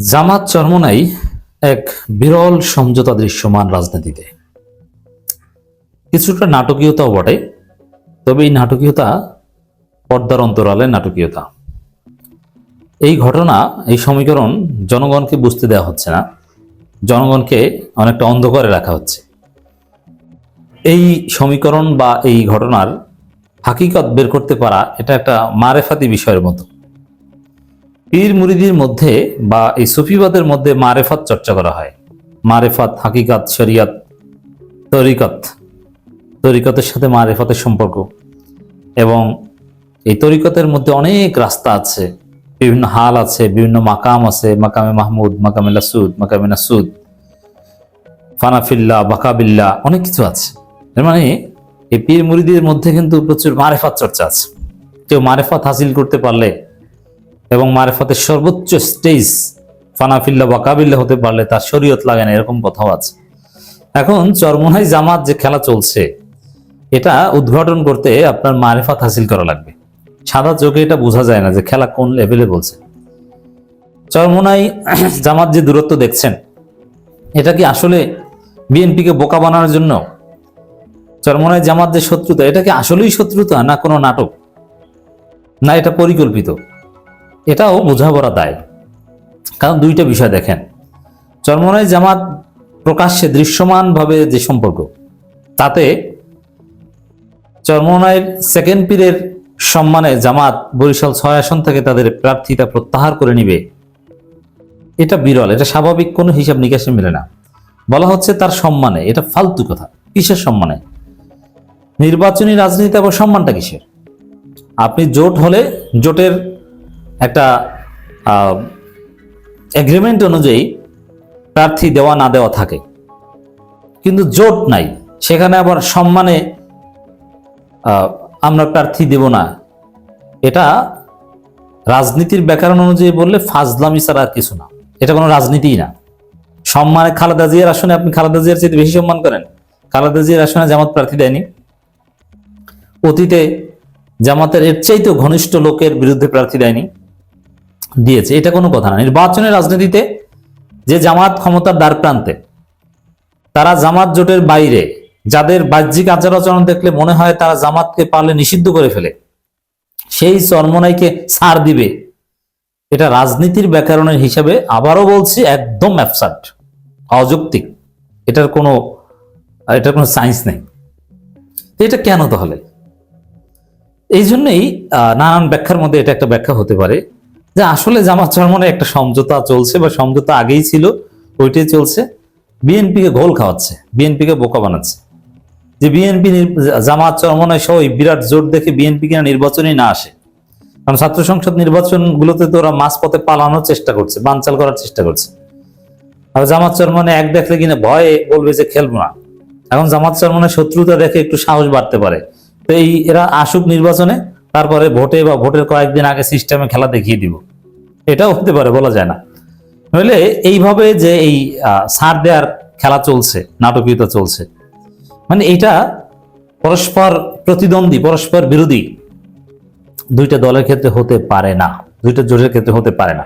জামাত চরমোনাই এক বিরল সমঝোতা দৃশ্যমান রাজনীতিতে। কিছুটা নাটকীয়তাও বটে, তবে এই নাটকীয়তা পর্দার অন্তরালে নাটকীয়তা। এই ঘটনা, এই সমীকরণ জনগণকে বুঝতে দেওয়া হচ্ছে না, জনগণকে অনেকটা অন্ধকারে রাখা হচ্ছে। এই সমীকরণ বা এই ঘটনার হাকিকত বের করতে পারা এটা একটা মারেফাতি বিষয়ের মতো। পীর মুরিদির মধ্যে বা এই সুফিবাদের মধ্যে মারেফাত চর্চা করা হয়। মারেফাত, হাকিকাত, শরিয়াত, তরিকতের সাথে মারেফাতের সম্পর্ক, এবং এই তরিকতের মধ্যে অনেক রাস্তা আছে, বিভিন্ন হাল আছে, বিভিন্ন মাকাম আছে, মাকামে মাহমুদ, মাকামে লাসুদ, মাকামে নাসুদ, ফানাফিল্লা, বাকাবিল্লা, অনেক কিছু আছে। এর মানে এই পীর মুরিদির মধ্যে কিন্তু প্রচুর মারেফাত চর্চা আছে। কেউ মারেফাত হাসিল করতে পারলে এবং মারেফাতের সর্বোচ্চ স্টেজ ফানাফিল্লা বাকাবিল্লা হতে পারলে তার শরীয়ত লাগে না, এরকম কথাও আছে। এখন চরমোনাই জামাত যে খেলা চলছে, এটা উদ্ঘাটন করতে আপনার মারেফাত হাসিল করা লাগবে। সাদা চোখে এটা বোঝা যায় না যে খেলা কোন লেভেলে বলছে। চরমোনাই জামাত যে দূরত্ব দেখছেন, এটা কি আসলে বিএনপিকে বোকা বানানোর জন্য? চরমোনাই জামাত যে শত্রুতা, এটা কি আসলেই শত্রুতা, না কোনো নাটক, না এটা পরিকল্পিত? এটাও বোঝাপড়া দায়। কারণ দুইটা বিষয় দেখেন, চরমোনাই জামাত প্রকাশ্যে দৃশ্যমান ভাবে যে সম্পর্ক, তাতে চরমোনাইয়ের সেকেন্ড পীরের সম্মানে জামাত বরিশাল 6 আসন থেকে তাদের প্রার্থীতা প্রত্যাহার করে নিবে, এটা বিরল। এটা স্বাভাবিক কোনো হিসাব নিকাশে মেলে না। বলা হচ্ছে তার সম্মানে, এটা ফালতু কথা। কিসের সম্মানে? নির্বাচনী রাজনীতি আবার সম্মানটা কিসের? আপনি জোট হলে জোটের একটা এগ্রিমেন্ট অনুযায়ী প্রার্থী দেওয়া না দেওয়া থাকে, কিন্তু জোট নাই, সেখানে আবার সম্মানে আমরা প্রার্থী দেব না, এটা রাজনীতির ব্যাকরণ অনুযায়ী বললে ফাজলামি ছাড়া আর কিছু না। এটা কোনো রাজনীতিই না। সম্মানে খালেদা জিয়ার আসনে আপনি খালেদা জিয়ার চেয়ে বেশি সম্মান করেন? খালেদা জিয়ার আসনে জামাত প্রার্থী দেয়নি? অতীতে জামাতের এর চাইতেও ঘনিষ্ঠ লোকের বিরুদ্ধে প্রার্থী দেয়নি? দিয়েছে। এটা কোনো কথা না। নির্বাচনের রাজনীতিতে যে জামাত ক্ষমতার দ্বার প্রান্তে, তারা জামাত জোটের বাইরে, যাদের বাহ্যিক আচার আচরণ দেখলে মনে হয় তারা জামাতকে পারলে নিষিদ্ধ করে ফেলে, সেই চরমোনাইকে ছাড় দিবে, এটা রাজনীতির ব্যাকরণের হিসাবে আবারও বলছি একদম অ্যাবসার্ড, অযৌক্তিক। এটার কোনো সায়েন্স নেই। এটা কেন তাহলে? এই জন্যই নানান ব্যাখ্যার মধ্যে এটা একটা ব্যাখ্যা হতে পারে যে আসলে জামাত চরমোনাই একটা সমঝোতা চলছে, বা সমঝোতা আগেই ছিল, ওইটাই চলছে। বিএনপিকে ঘোল খাওয়াচ্ছে, বিএনপিকে বোকা বানাচ্ছে, যে বিএনপি জামাত চরমোনাই সহ বিরাট জোট দেখে বিএনপি কিনা নির্বাচনই না আসে। কারণ ছাত্র সংসদ নির্বাচন গুলোতে তো ওরা মাঝপথে পালানোর চেষ্টা করছে, বানচাল করার চেষ্টা করছে। আর জামাত চরমোনাই এক দেখলে কিনা ভয়ে বলবে যে খেলবো না। এখন জামাত চরমোনাই শত্রুতা দেখে একটু সাহস বাড়তে পারে। তো এরা আসুক নির্বাচনে, তারপরে ভোটে বা ভোটের কয়েকদিন আগে সিস্টেমে খেলা দেখিয়ে দিব, এটাও হতে পারে, বলা যায় না। নইলে এইভাবে যে এই ছাড় দেওয়ার খেলা চলছে, নাটকীয়তা চলছে, মানে এটা পরস্পর প্রতিদ্বন্দ্বী, পরস্পর বিরোধী দুইটা দলের ক্ষেত্রে হতে পারে না, দুইটা জোটের ক্ষেত্রে হতে পারে না।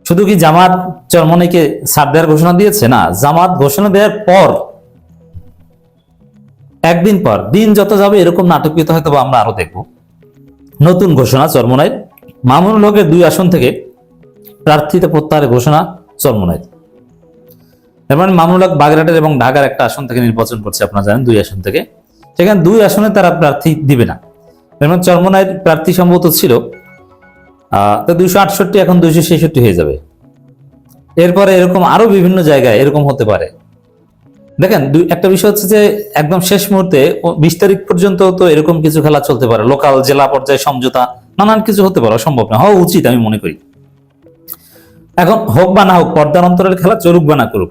শুধু কি জামাত চরমোনাইকে ছাড় দেওয়ার ঘোষণা দিয়েছে? না, জামাত ঘোষণা দেওয়ার পর একদিন পর, দিন যত যাবে এরকম নাটকীয়তা হয়তো আমরা আরো দেখব। নতুন ঘোষণা চরমোনাইর, মামুনুল হকের 2 আসন থেকে প্রার্থীতা প্রত্যাহারের ঘোষণা চরমোনাইর। এর মানে মামুনুল হক বাগেরহাটের এবং ঢাকার একটা আসন থেকে নির্বাচন করছে, আপনারা জানেন, 2 আসন থেকে। সেখানে 2 আসনে তারা প্রার্থী দিবে না। এর মানে চরমোনাইর প্রার্থী সম্ভবত ছিল 268, এখন 266 হয়ে যাবে। এরপরে এরকম আরো বিভিন্ন জায়গায় এরকম হতে পারে। দেখেন, একটা বিষয় হচ্ছে যে একদম শেষ মুহূর্তে 20 তারিখ পর্যন্ত তো এরকম কিছু খেলা চলতে পারে, লোকাল জেলা পর্যায়ে সমঝোতা, নানান কিছু হতে পারে, সম্ভব না, হওয়া উচিত আমি মনে করি। এখন হোক বা না হোক, পর্দার অন্তরের খেলা চলুক বা না করুক,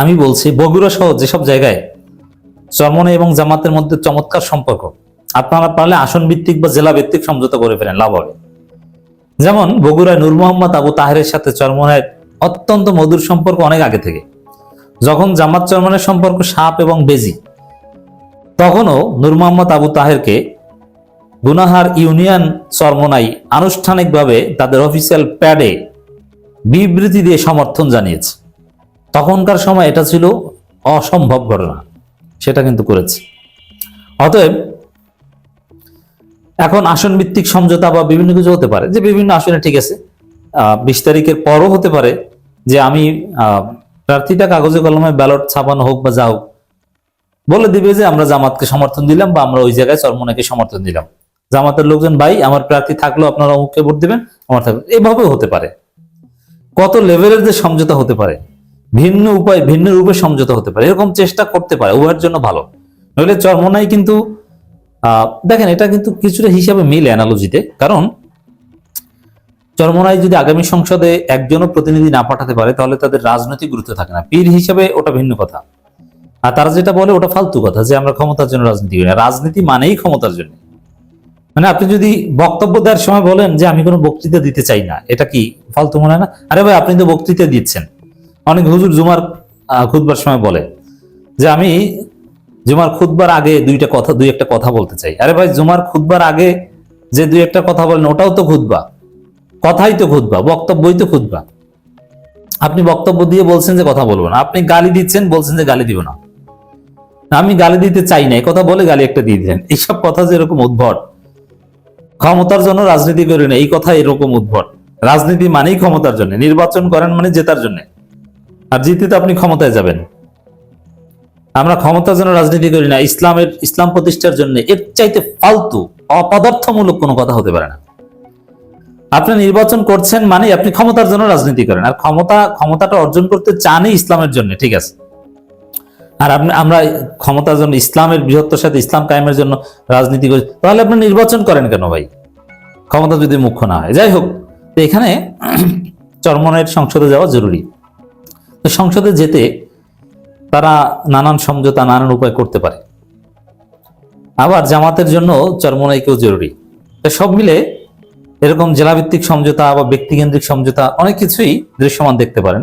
আমি বলছি বগুড়া সহ যেসব জায়গায় চরমোনাই এবং জামাতের মধ্যে চমৎকার সম্পর্ক, আপনারা পারলে আসন ভিত্তিক বা জেলা ভিত্তিক সমঝোতা করে ফেলেন, লাভ হবে। যেমন বগুড়ায় নূর মোহাম্মদ আবু তাহেরের সাথে চরমোনাইয়ের অত্যন্ত মধুর সম্পর্ক অনেক আগে থেকে। যখন জামাত চরমোনাইয়ের সম্পর্ক সাপ এবং বেজি, তখনও নূর মোহাম্মদ আবু তাহেরকে গুনাহার ইউনিয়ন চরমোনাই আনুষ্ঠানিকভাবে তাদের অফিসিয়াল প্যাডে বিবৃতি দিয়ে সমর্থন জানিয়েছে। তখনকার সময় এটা ছিল অসম্ভব ঘটনা, সেটা কিন্তু করেছে। অতএব এখন আসন ভিত্তিক সমঝোতা বা বিভিন্ন কিছু হতে পারে, যে বিভিন্ন আসনে ঠিক আছে 20 তারিখের পরও হতে পারে যে আমি প্রার্থীটা কাগজে কলমে ব্যালট ছাপানো হোক বা যা হোক, বলে দিবে যে আমরা জামাতকে সমর্থন দিলাম বা আমরা ওই জায়গায় চরমোনাইকে সমর্থন দিলাম। জামাতের লোকজন ভাই আমার প্রার্থী থাকলো, আপনারা অমুককে ভোট দিবেন, আমার থাকলো, এভাবেও হতে পারে। কত লেভেলের যে সমঝোতা হতে পারে, ভিন্ন উপায় ভিন্ন রূপে সমঝোতা হতে পারে, এরকম চেষ্টা করতে পারে, উভয়ের জন্য ভালো। নইলে চরমোনাই কিন্তু দেখেন এটা কিন্তু কিছুটা হিসাবে মিলে অ্যানালজিতে, কারণ চরমোনাই যদি আগামী সংসদে একজনও প্রতিনিধি না পাঠাতে পারে তাহলে তাদের রাজনৈতিক গুরুত্ব থাকে না। পীর হিসাবে ওটা ভিন্ন কথা, আর তারা যেটা বলে ওটা ফালতু কথা যে আমরা ক্ষমতার জন্য রাজনীতি করি না। রাজনীতি মানেই ক্ষমতার জন্য। মানে আপনি যদি বক্তব্য দেওয়ার সময় বলেন যে আমি কোনো বক্তৃতা দিতে চাই না, এটা কি ফালতু মনে হয় না? আরে ভাই আপনি তো বক্তৃতা দিচ্ছেন। অনেক হুজুর জুমার খুতবার সময় বলে যে আমি জুমার খুতবার আগে দুই একটা কথা বলতে চাই। আরে ভাই জুমার খুতবার আগে যে দুই একটা কথা বলেন ওটাও তো খুতবা, কথাই তো খুতবা, বক্তব্যই তো খুতবা। আপনি বক্তব্য দিয়ে বলছেন যে কথা বলবো না, আপনি গালি দিচ্ছেন বলছেন যে গালি দিব না, আমি গালি দিতে চাই না, এই কথা বলে গালি একটা দিয়ে দিলেন। এইসব কথা যে এরকম উদ্ভট, ক্ষমতার জন্য রাজনীতি করি না এই কথা এরকম উদ্ভট। রাজনীতি মানেই ক্ষমতার জন্য, নির্বাচন করেন মানে জেতার জন্য, আর জিতে তো আপনি ক্ষমতায় যাবেন। আমরা ক্ষমতার জন্য রাজনীতি করি না, ইসলাম প্রতিষ্ঠার জন্য। এর চাইতে ফালতু অপদার্থমূলক কোনো কথা হতে পারে না। আপনি নির্বাচন করছেন মানে আপনি ক্ষমতার জন্য রাজনীতি করেন, আর ক্ষমতাটা অর্জন করতে চানই ইসলামের জন্য, ঠিক আছে। আর আমরা ক্ষমতার জন্য ইসলামের বৃহত্তর সাথে ইসলাম কায়েমের জন্য রাজনীতি করি, তাহলে আপনি নির্বাচন করেন কেন ভাই, ক্ষমতা যদি মুখ্য না হয়? যাই হোক, তো এখানে চরমোনাইয়ের সংসদে যাওয়া জরুরি। তো সংসদে যেতে তারা নানান সমঝোতা নানান উপায় করতে পারে। আবার জামাতের জন্য চরমোনাইকেও জরুরি। তো সব মিলে এরকম জেলাভিত্তিক সমঝোতা বা ব্যক্তিকেন্দ্রিক সমঝোতা অনেক কিছুই দৃশ্যমান দেখতে পারেন।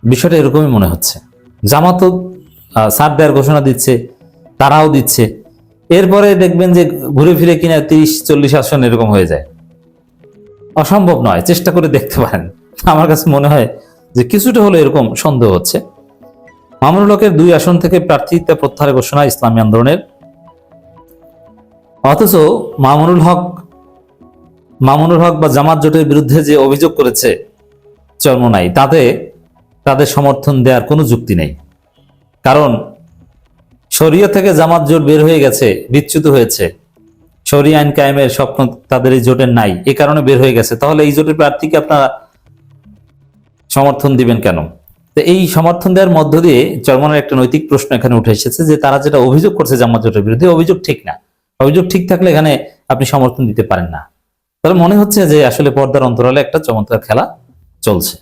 বিষয়টা এরকমই মনে হচ্ছে। জামাতও ছাড় দেওয়ার ঘোষণা দিচ্ছে, তারাও দিচ্ছে, এরপরে দেখবেন যে ঘুরে ফিরে কিনা 30-40 আসন এরকম হয়ে যায়। অসম্ভব নয়, চেষ্টা করে দেখতে পারেন। আমার কাছে মনে হয় যে কিছুটা হলো এরকম সন্দেহ হচ্ছে। মামুনুল হকের 2 আসন থেকে প্রার্থিতা প্রত্যাহারের ঘোষণা ইসলামী আন্দোলনের, অথচ মামুনুল হক বা জামাত জোটের বিরুদ্ধে যে অভিযোগ করেছে চরমোনাই, তাতে তাদের সমর্থন দেওয়ার কোনো যুক্তি নেই। কারণ শরিয়া থেকে জামাত জোট বের হয়ে গেছে, বিচ্যুত হয়েছে, শরিয়া আইন কায়েমের স্বপ্ন তাদের এই জোটের নাই, এ কারণে বের হয়ে গেছে। তাহলে এই জোটের প্রার্থীকে আপনারা সমর্থন দিবেন কেন? তো এই সমর্থন দেওয়ার মধ্য দিয়ে চরমোনাইয়ের একটা নৈতিক প্রশ্ন এখানে উঠে এসেছে যে তারা যেটা অভিযোগ করছে জামাত জোটের বিরুদ্ধে, অভিযোগ ঠিক না। অভিযোগ ঠিক থাকলে এখানে আপনি সমর্থন দিতে পারেন না। তাহলে মনে হচ্ছে যে আসলে পর্দার অন্তরালে একটা চমৎকার খেলা চলছে।